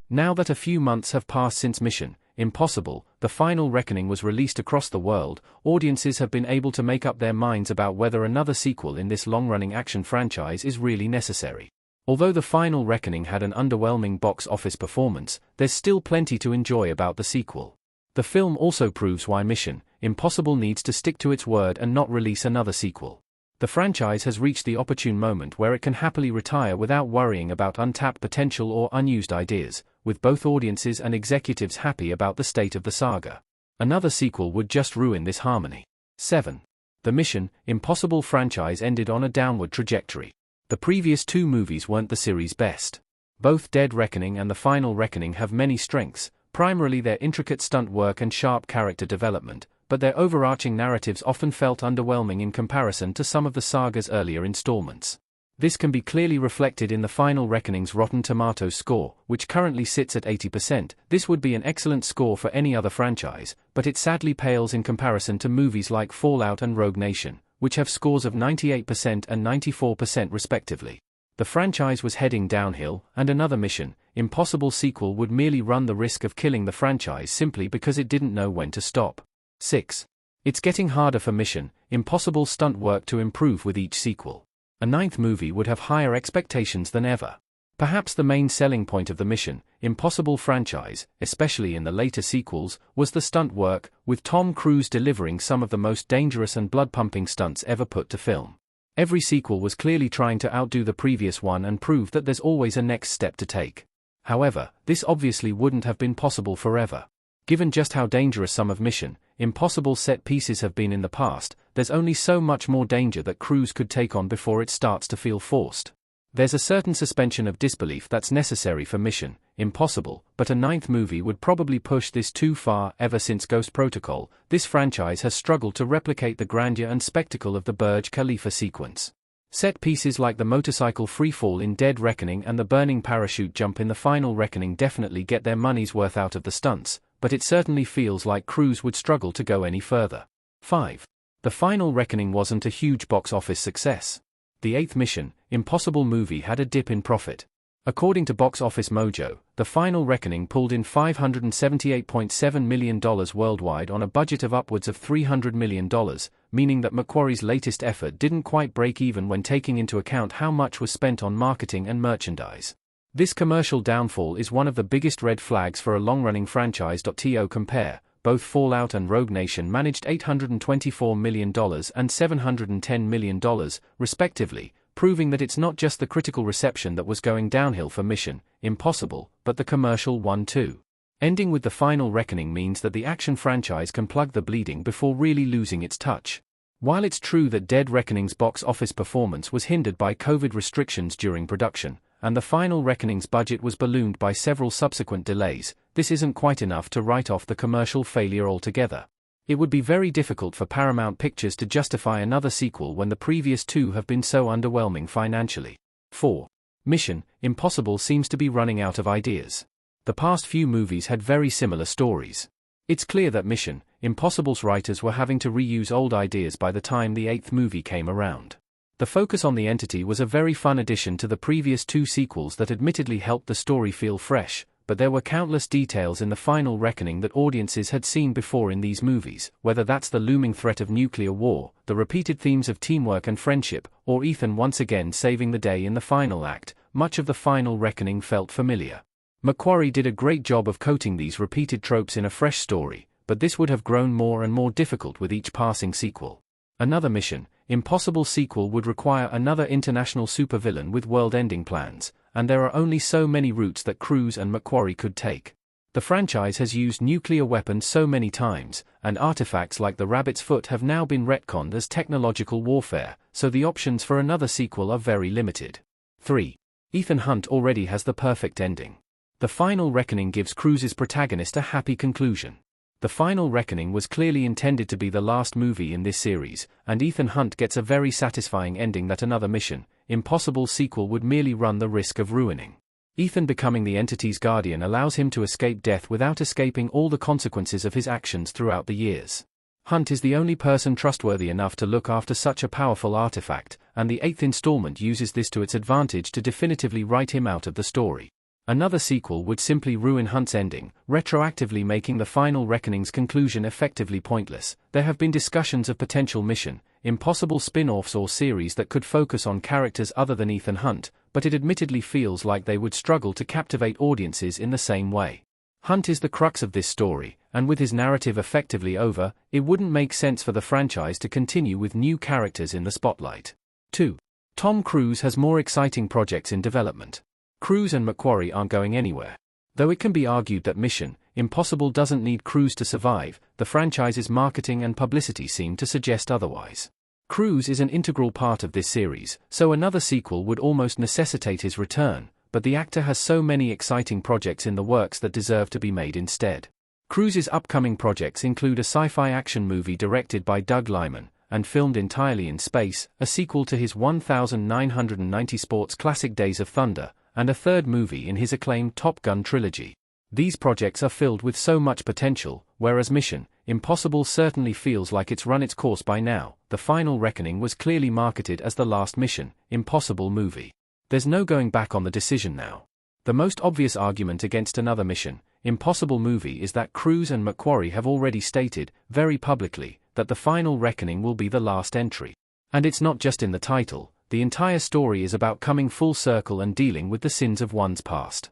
Now that a few months have passed since Mission Impossible: The Final Reckoning was released across the world, audiences have been able to make up their minds about whether another sequel in this long-running action franchise is really necessary. Although The Final Reckoning had an underwhelming box office performance, there's still plenty to enjoy about the sequel. The film also proves why Mission Impossible needs to stick to its word and not release another sequel. The franchise has reached the opportune moment where it can happily retire without worrying about untapped potential or unused ideas, with both audiences and executives happy about the state of the saga. Another sequel would just ruin this harmony. 7. The Mission Impossible franchise ended on a downward trajectory. The previous two movies weren't the series' best. Both Dead Reckoning and The Final Reckoning have many strengths, primarily their intricate stunt work and sharp character development, but their overarching narratives often felt underwhelming in comparison to some of the saga's earlier installments. This can be clearly reflected in The Final Reckoning's Rotten Tomatoes score, which currently sits at 80%. This would be an excellent score for any other franchise, but it sadly pales in comparison to movies like Fallout and Rogue Nation, which have scores of 98% and 94% respectively. The franchise was heading downhill, and another Mission Impossible sequel would merely run the risk of killing the franchise simply because it didn't know when to stop. 6. It's getting harder for Mission Impossible stunt work to improve with each sequel. A ninth movie would have higher expectations than ever. Perhaps the main selling point of the Mission Impossible franchise, especially in the later sequels, was the stunt work, with Tom Cruise delivering some of the most dangerous and blood-pumping stunts ever put to film. Every sequel was clearly trying to outdo the previous one and prove that there's always a next step to take. However, this obviously wouldn't have been possible forever. Given just how dangerous some of Mission Impossible set pieces have been in the past, there's only so much more danger that Cruise could take on before it starts to feel forced. There's a certain suspension of disbelief that's necessary for Mission Impossible, but a ninth movie would probably push this too far. Ever since Ghost Protocol, this franchise has struggled to replicate the grandeur and spectacle of the Burj Khalifa sequence. Set pieces like the motorcycle freefall in Dead Reckoning and the burning parachute jump in The Final Reckoning definitely get their money's worth out of the stunts, but it certainly feels like Cruise would struggle to go any further. 5. The Final Reckoning wasn't a huge box office success. The eighth Mission Impossible movie had a dip in profit. According to Box Office Mojo, The Final Reckoning pulled in $578.7 million worldwide on a budget of upwards of $300 million, meaning that Macquarie's latest effort didn't quite break even when taking into account how much was spent on marketing and merchandise. This commercial downfall is one of the biggest red flags for a long-running franchise. To compare, both Fallout and Rogue Nation managed $824 million and $710 million, respectively, proving that it's not just the critical reception that was going downhill for Mission Impossible, but the commercial one too. Ending with The Final Reckoning means that the action franchise can plug the bleeding before really losing its touch. While it's true that Dead Reckoning's box office performance was hindered by COVID restrictions during production, and The Final Reckoning's budget was ballooned by several subsequent delays, this isn't quite enough to write off the commercial failure altogether. It would be very difficult for Paramount Pictures to justify another sequel when the previous two have been so underwhelming financially. 4. Mission Impossible seems to be running out of ideas. The past few movies had very similar stories. It's clear that Mission Impossible's writers were having to reuse old ideas by the time the eighth movie came around. The focus on the entity was a very fun addition to the previous two sequels that admittedly helped the story feel fresh, but there were countless details in The Final Reckoning that audiences had seen before in these movies, whether that's the looming threat of nuclear war, the repeated themes of teamwork and friendship, or Ethan once again saving the day in the final act. Much of The Final Reckoning felt familiar. Macquarie did a great job of coating these repeated tropes in a fresh story, but this would have grown more and more difficult with each passing sequel. Another Mission Impossible sequel would require another international supervillain with world-ending plans, and there are only so many routes that Cruise and Macquarie could take. The franchise has used nuclear weapons so many times, and artifacts like the Rabbit's Foot have now been retconned as technological warfare, so the options for another sequel are very limited. 3. Ethan Hunt already has the perfect ending. The Final Reckoning gives Cruise's protagonist a happy conclusion. The Final Reckoning was clearly intended to be the last movie in this series, and Ethan Hunt gets a very satisfying ending that another Mission Impossible sequel would merely run the risk of ruining. Ethan becoming the entity's guardian allows him to escape death without escaping all the consequences of his actions throughout the years. Hunt is the only person trustworthy enough to look after such a powerful artifact, and the eighth installment uses this to its advantage to definitively write him out of the story. Another sequel would simply ruin Hunt's ending, retroactively making the final reckoning's conclusion effectively pointless. There have been discussions of potential Mission Impossible spin-offs or series that could focus on characters other than Ethan Hunt, but it admittedly feels like they would struggle to captivate audiences in the same way. Hunt is the crux of this story, and with his narrative effectively over, it wouldn't make sense for the franchise to continue with new characters in the spotlight. 2. Tom Cruise has more exciting projects in development. Cruise and McQuarrie aren't going anywhere. Though it can be argued that Mission Impossible doesn't need Cruise to survive, the franchise's marketing and publicity seem to suggest otherwise. Cruise is an integral part of this series, so another sequel would almost necessitate his return, but the actor has so many exciting projects in the works that deserve to be made instead. Cruise's upcoming projects include a sci-fi action movie directed by Doug Liman, and filmed entirely in space, a sequel to his 1990 sports classic Days of Thunder, and a third movie in his acclaimed Top Gun trilogy. These projects are filled with so much potential, whereas Mission Impossible certainly feels like it's run its course by now. The Final Reckoning was clearly marketed as the last Mission Impossible movie. There's no going back on the decision now. The most obvious argument against another Mission Impossible movie is that Cruise and McQuarrie have already stated, very publicly, that The Final Reckoning will be the last entry. And it's not just in the title, the entire story is about coming full circle and dealing with the sins of one's past.